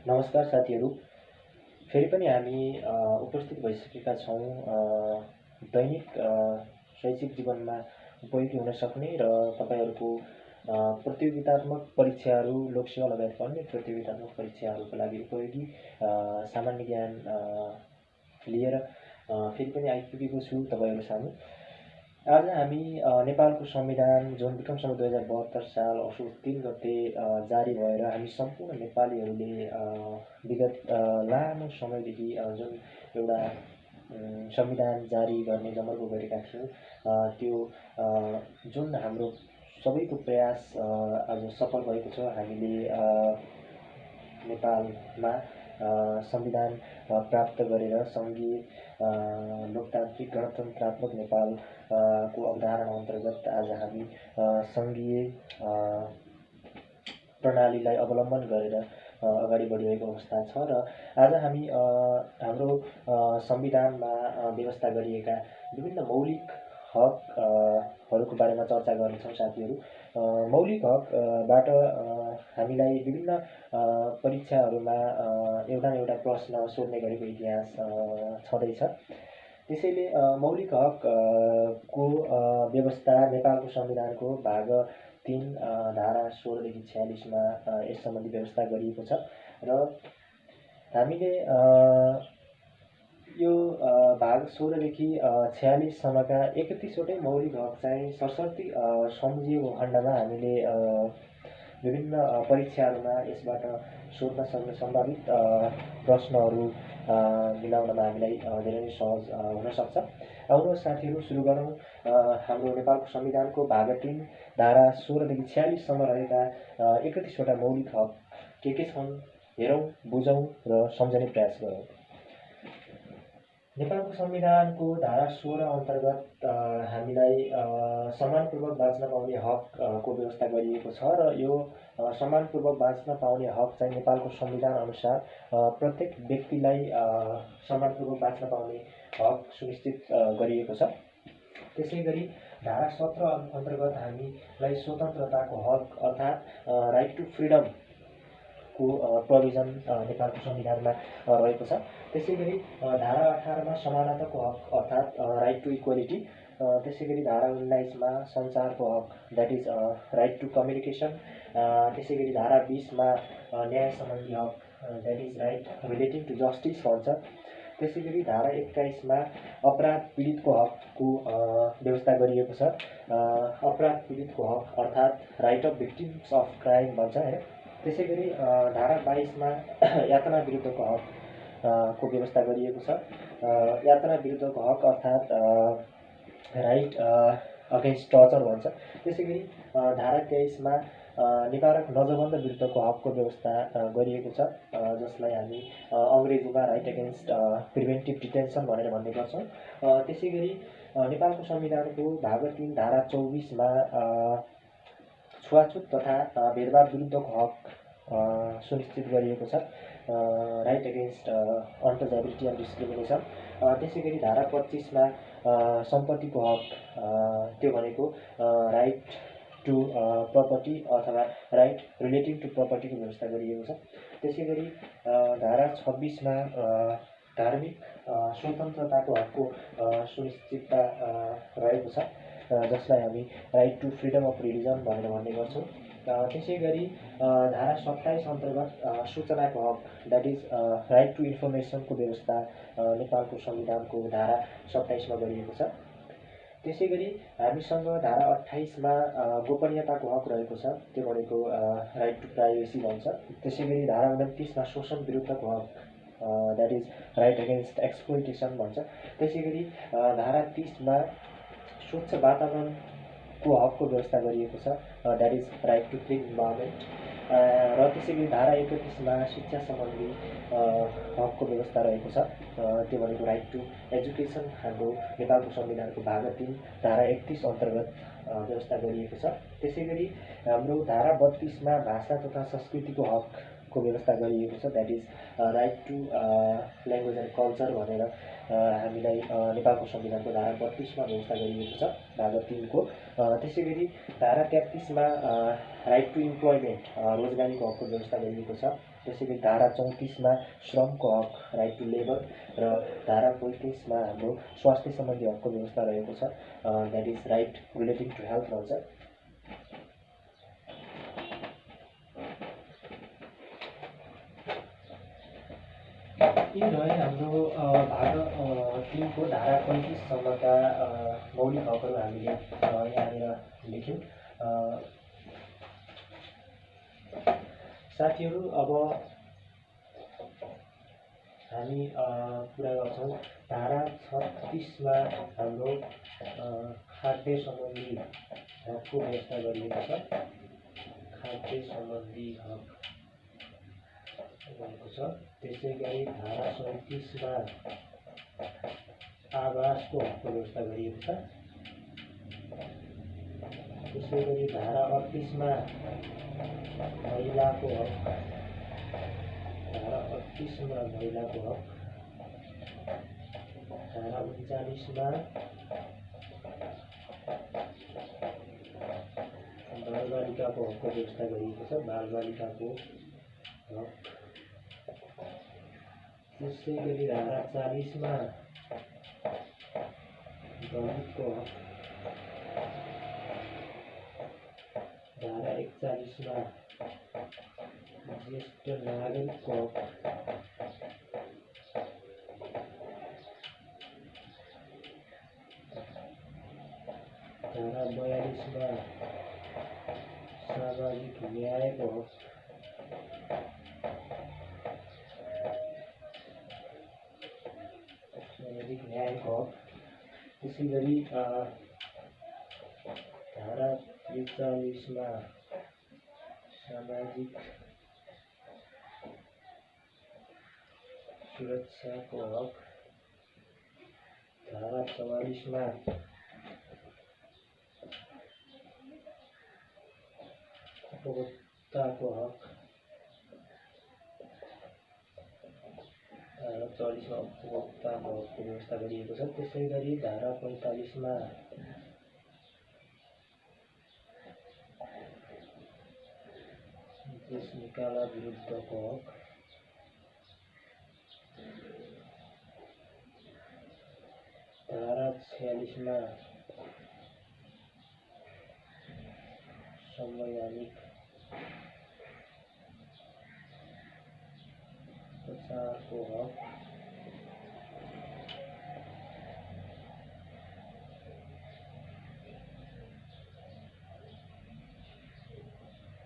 नमस्कार साथीहरू, फेरि पनि हामी उपस्थित भइसकेका छौँ दैनिक शैक्षिक जीवनमा उपयोगी हुन सक्ने र तपाईँहरूको प्रतियोगितात्मक परीक्षाहरू, लोकसेवा लगायतका अन्य प्रतियोगितात्मक परीक्षाहरूको लागि उपयोगी सामान्य ज्ञान लिएर फेरि पनि आइपुगेको छु तपाईँहरू सामु। आज हामी नेपालको संविधान जुन विक्रम सम्वत 2072 साल असोज 3 गते जारी भएर हामी सम्पूर्ण नेपालीहरूले विगत लामो समयदेखि जुन एउटा संविधान जारी गर्ने जमर्को गरेका थियौँ, त्यो जुन हाम्रो सबैको प्रयास आज सफल भएको छ। हामीले नेपालमा संविधान प्राप्त गरेर सङ्घीय लोकतान्त्रिक गणतन्त्रात्मक नेपाल को अवधारणा अन्तर्गत आज हामी सङ्घीय प्रणालीलाई अवलम्बन गरेर अगाडि बढिरहेको अवस्था छ र आज हामी हाम्रो संविधानमा व्यवस्था गरिएका विभिन्न मौलिक हकहरूको बारेमा चर्चा गर्नेछौँ साथीहरू। मौलिक हकबाट हामीलाई विभिन्न परीक्षाहरूमा एउटा न एउटा प्रश्न सोध्ने गरेको इतिहास छँदैछ। त्यसैले मौलिक हकको व्यवस्था नेपालको संविधानको भाग 3 धारा 16 देखि 46 मा यस सम्बन्धी व्यवस्था गरिएको छ र हामीले यो भाग 16 देखि 46 सम्मका 31वटै मौलिक हक चाहिँ सरसर्ती सम्झिएको खण्डमा हामीले विभिन्न परीक्षाहरूमा यसबाट सोध्न सक्ने सम्भावित प्रश्नहरू मिलाउनमा हामीलाई धेरै नै सहज हुन सक्छ। आउनुहोस् साथीहरू, सुरु गरौँ हाम्रो नेपालको संविधानको भाग 3 धारा 16 देखि 46 सम्म रहेका 31वटा मौलिक हक के छन् हेरौँ, बुझौँ र सम्झने प्रयास गरौँ। नेपालको संविधानको धारा 16 अन्तर्गत हामीलाई सम्मानपूर्वक बाँच्न पाउने हकको व्यवस्था गरिएको छ र यो सम्मानपूर्वक बाँच्न पाउने हक चाहिँ नेपालको संविधान अनुसार प्रत्येक व्यक्तिलाई सम्मानपूर्वक बाँच्न पाउने हक सुनिश्चित गरिएको छ। त्यसै गरी धारा 17 अन्तर्गत हामीलाई स्वतन्त्रताको हक अर्थात् राइट टु फ्रिडम को प्रोभिजन नेपालको संविधानमा रहेको छ। त्यसै गरी धारा 18 मा समानताको हक अर्थात् राइट टु इक्वालिटी, त्यसै गरी धारा 19 मा सञ्चारको हक that is right to communication, त्यसै गरी धारा 20 मा न्याय सम्बन्धी हक that is right relating to justice भन्छ। त्यसै गरी धारा 21 मा अपराध पीडितको हकको व्यवस्था गरिएको छ। अपराध पीडितको हक अर्थात् right of victims of crime भन्छ हैन। त्यसै गरी धारा 22 मा यातना विरुद्धको हक को व्यवस्था गरिएको छ। यातना विरुद्धको हक अर्थात् राइट अगेन्स्ट टर्चर भन्छ। त्यसै गरी धारा 23 मा निवारक नजरबन्द विरुद्धको हकको व्यवस्था गरिएको छ, जसलाई हामी अङ्ग्रेजीमा राइट अगेन्स्ट प्रिभेन्टिभ डिटेन्सन भनेर भन्ने गर्छौँ। त्यसै गरी नेपालको संविधानको भाग 3 धारा 24 मा छुवाछुत तथा भेदभाव विरुद्धको हक सुनिश्चित गरिएको छ, right against untouchability and discrimination. त्यसै गरी धारा 25 मा सम्पत्तिको हक, त्यो भनेको राइट टु प्रपर्टी अथवा राइट रिलेटिङ टु प्रपर्टीको व्यवस्था गरिएको छ। त्यसै गरी धारा 26 मा धार्मिक स्वतन्त्रताको हकको सुनिश्चितता रहेको छ, जसलाई हामी right to freedom of religion भनेर भन्ने गर्छौँ। त्यसै गरी धारा 27 अन्तर्गत सूचनाको हक द्याट इज राइट टु इन्फर्मेसनको व्यवस्था नेपालको संविधानको धारा 27 मा गरिएको छ। त्यसै गरी हामीसँग धारा 28 मा गोपनीयताको हक रहेको छ, त्यो भनेको राइट टु प्राइभेसी भन्छ। त्यसै गरी धारा 29 मा शोषण विरुद्धको हक that is right against exploitation भन्छ। त्यसै गरी धारा 30 मा स्वच्छ वातावरणको हकको व्यवस्था गरिएको छ, that is right to clean environment. र त्यसै गरी धारा 31 मा शिक्षा सम्बन्धी हकको व्यवस्था रहेको छ, त्यो भनेको राइट टु एजुकेसन हाम्रो नेपालको संविधानको भाग 3 धारा 31 अन्तर्गत व्यवस्था गरिएको छ। त्यसै गरी हाम्रो धारा 32 मा भाषा तथा संस्कृतिको हकको व्यवस्था गरिएको छ, that is right to language and culture भनेर हामीलाई नेपालको संविधानको धारा 32 मा व्यवस्था गरिएको छ भाग 3 को। त्यसै गरी धारा 33 मा राइट टु इम्प्लोइमेन्ट रोजगारीको हकको व्यवस्था गरिएको छ, त्यसै गरी धारा 34मा श्रमको हक, राइट टु लेबर, र धारा 35मा हाम्रो स्वास्थ्य सम्बन्धी हकको व्यवस्था रहेको छ, that is right relating to health रहन्छ। यी रहे हाम्रो भाग 3को धारा 35सम्मका मौलिक हकहरू हामीले यहाँनिर लेख्यौँ। साथीहरू, अब हामी कुरा गर्छौँ धारा 36मा हाम्रो खाद्य सम्बन्धी हकको व्यवस्था गरिएको छ। खाद्य सम्बन्धी हक रहेको छ। त्यसै गरी धारा 37मा आवासको हकको व्यवस्था गरिएको छ। त्यसै गरी धारा 38मा महिलाको हक, धारा 38मा महिलाको हक, धारा 39मा बालबालिकाको हकको व्यवस्था गरिएको छ, बालबालिकाको हक। त्यसै गरी धारा 40मा दलितको हक, धारा 41मा ज्येष्ठ नागरिकको हक, धारा 42मा सामाजिक न्यायको हक, सामाजिक न्यायको हक। त्यसै गरी धारा 43मा सामाजिक सुरक्षाको हक, धारा 44मा उपभोक्ताको हक, धारा 44मा उपभोक्ताको हकको व्यवस्था गरिएको छ। त्यसै गरी धारा 45मा देश निकाला विरुद्धको हक, धारा 46मा संवैधानिक प्रचारको हक,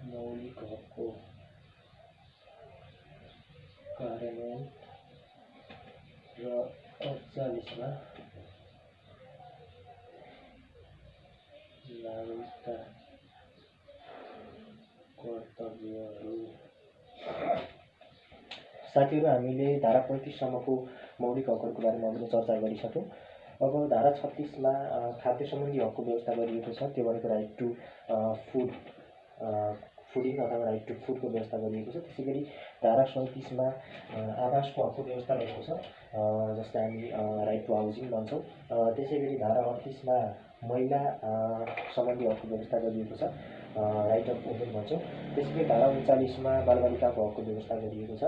मौलिक हकको कार्यान्वयन, र 48मा नागरिकता कर्तव्यहरू। साथीहरू, हामीले धारा 35सम्मको मौलिक हकहरूको बारेमा हामीले चर्चा गरिसक्यौँ। अब धारा 36मा खाद्य सम्बन्धी हकको व्यवस्था गरिएको छ, त्यो भनेको राइट टु फुडिङ अथवा राइट टु फुडको व्यवस्था गरिएको छ। त्यसै गरी धारा 37मा आवासको हकको व्यवस्था रहेको छ, जसलाई हामी राइट टु हाउसिङ भन्छौँ। त्यसै गरी धारा 38मा महिला सम्बन्धी हकको व्यवस्था गरिएको छ, राइट अफ वुमेन भन्छौँ। त्यसै गरी धारा 39मा बालबालिकाको हकको व्यवस्था गरिएको छ,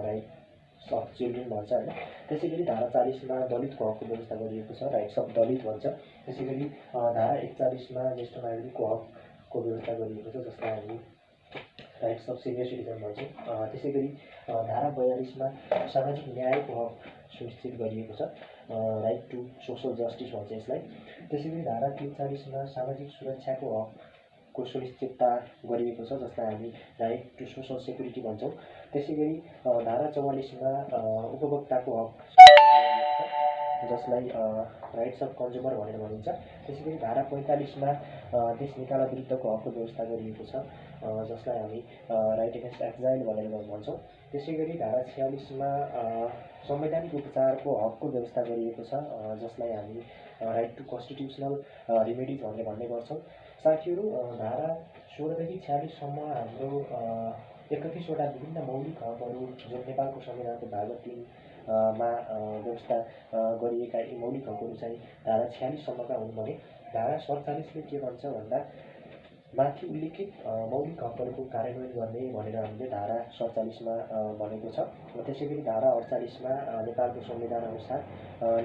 राइट्स अफ चिल्ड्रेन भन्छ होइन। त्यसै गरी धारा 40मा दलितको हकको व्यवस्था गरिएको छ, राइट्स अफ दलित भन्छ। त्यसै गरी धारा 41मा ज्येष्ठ नागरिकको हकको व्यवस्था गरिएको छ, जसलाई हामी राइट्स अफ सिनियर सिटिजन भन्छौँ। त्यसै गरी धारा 42मा सामाजिक न्यायको हक सुनिश्चित गरिएको छ, राइट टु सोसल जस्टिस भन्छ यसलाई। त्यसै गरी धारा 43मा सामाजिक सुरक्षाको हकको सुनिश्चितता गरिएको छ, जसलाई हामी राइट टु सोसल सेक्युरिटी भन्छौँ। त्यसै गरी धारा 44मा उपभोक्ताको हक जसलाई राइट्स अफ कन्ज्युमर भनेर भनिन्छ। त्यसै गरी धारा 45मा देश निकाला विरुद्धको हकको व्यवस्था गरिएको छ, जसलाई हामी राइट एगेन्स्ट एक्जाइल भनेर भन्छौँ। त्यसै गरी धारा 46मा संवैधानिक उपचारको हकको व्यवस्था गरिएको छ, जसलाई हामी राइट टु कन्स्टिट्युसनल रिमेडिज भनेर भन्ने गर्छौँ। साथीहरू, धारा 16देखि 46सम्म हाम्रो 31वटा विभिन्न मौलिक हकहरू जो नेपालको संविधानको भाग 3मा व्यवस्था गरिएका यी मौलिक हकहरू चाहिँ धारा 46सम्मका हुन् भने धारा 47ले के भन्छ भन्दा माथि उल्लेखित मौलिक हकहरूको कार्यान्वयन गर्ने भनेर हामीले धारा 47 मा भनेको छ। त्यसै गरी धारा 48 मा नेपालको संविधानअनुसार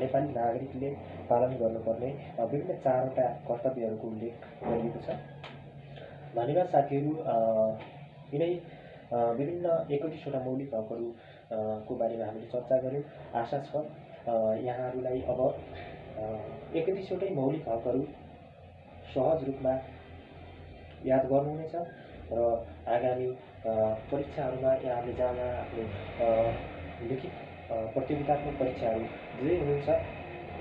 नेपाली नागरिकले पालन गर्नुपर्ने विभिन्न 4वटा कर्तव्यहरूको उल्लेख गरिएको छ। धन्यवाद साथीहरू। यिनै विभिन्न 31वटा मौलिक हकहरू को बारेमा हामीले चर्चा गऱ्यौँ। आशा छ यहाँहरूलाई अब 31वटै मौलिक हकहरू सहज रूपमा याद गर्नुहुनेछ र आगामी परीक्षाहरूमा यहाँले जहाँ आफ्नो लिखित प्रतियोगितात्मक परीक्षाहरू दिँदै हुनुहुन्छ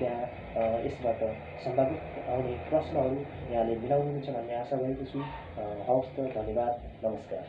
त्यहाँ यसबाट सम्भावित आउने प्रश्नहरू यहाँले मिलाउनुहुन्छ भन्ने आशा गरेको छु। हवस् त, धन्यवाद, नमस्कार।